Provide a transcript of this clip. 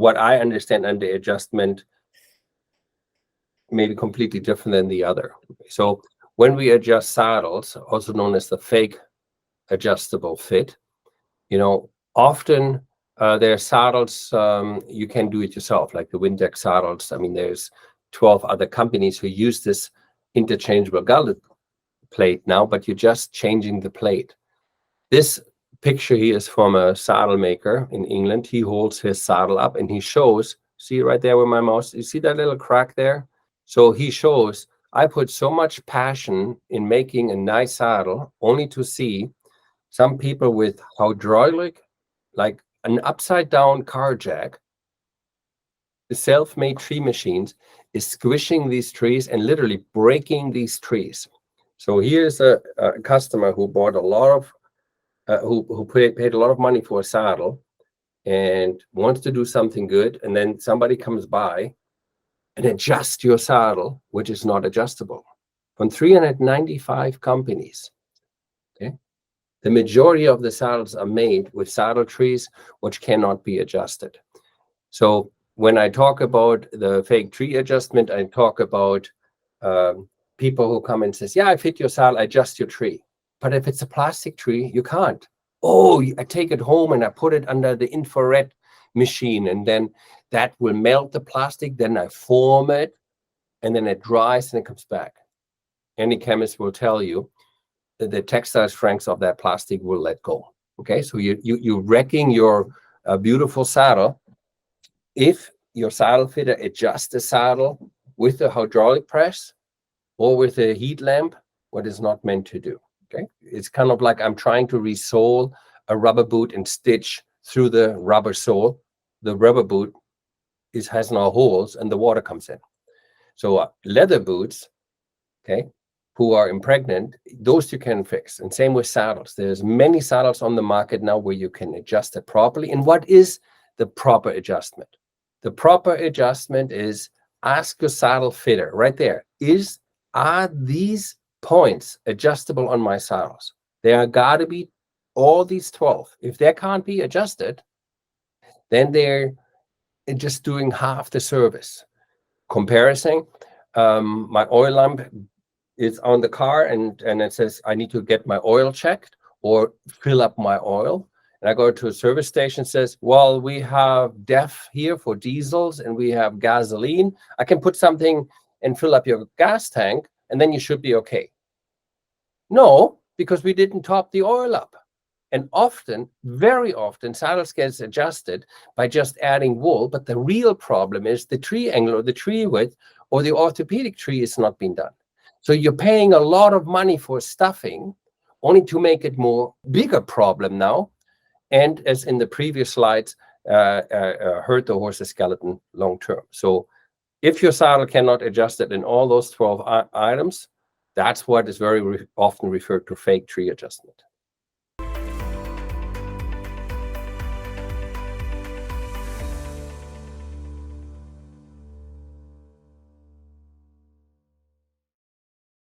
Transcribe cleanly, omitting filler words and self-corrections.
what I understand under adjustment may be completely different than the other. So when we adjust saddles, also known as the fake adjustable fit, often there are saddles you can do it yourself, like the Windex saddles. I mean, there's 12 other companies who use this interchangeable gullet plate now, but you're just changing the plate. This picture here is from a saddle maker in England. He holds his saddle up and he shows, see right there with my mouse, you see that little crack there? So he shows, I put so much passion in making a nice saddle only to see some people with hydraulic, like an upside down car jack, the self-made tree machines, is squishing these trees and literally breaking these trees. So here's a customer who bought a lot of, who paid a lot of money for a saddle and wants to do something good, and then somebody comes by and adjusts your saddle, which is not adjustable, from 395 companies. Okay, the majority of the saddles are made with saddle trees which cannot be adjusted. So when I talk about the fake tree adjustment, I talk about people who come and says, yeah, I fit your saddle, I adjust your tree. But if it's a plastic tree, you can't. Oh, I take it home and I put it under the infrared machine, and then that will melt the plastic. Then I form it, and then it dries and it comes back. Any chemist will tell you that the textile strength of that plastic will let go. Okay, so you're wrecking your beautiful saddle. If your saddle fitter adjusts the saddle with the hydraulic press or with a heat lamp, what is not meant to do. Okay, it's kind of like I'm trying to resole a rubber boot and stitch through the rubber sole. The rubber boot has no holes and the water comes in. So leather boots, okay, who are impregnant, those you can fix. And same with saddles. There's many saddles on the market now where you can adjust it properly. And what is the proper adjustment? The proper adjustment is ask your saddle fitter right there. Are these points adjustable on my saddles? There got to be all these 12. If they can't be adjusted, then they're just doing half the service. Comparison, my oil lamp is on the car and it says I need to get my oil checked or fill up my oil. And I go to a service station, says, well, we have DEF here for diesels and we have gasoline. I can put something and fill up your gas tank and then you should be okay. No, because we didn't top the oil up. And often, very often, saddles gets adjusted by just adding wool. But the real problem is the tree angle or the tree width or the orthopedic tree is not being done. So you're paying a lot of money for stuffing only to make it bigger problem now. And as in the previous slides, hurt the horse's skeleton long term. So if your saddle cannot adjust it in all those 12 items, that's what is very often referred to fake tree adjustment.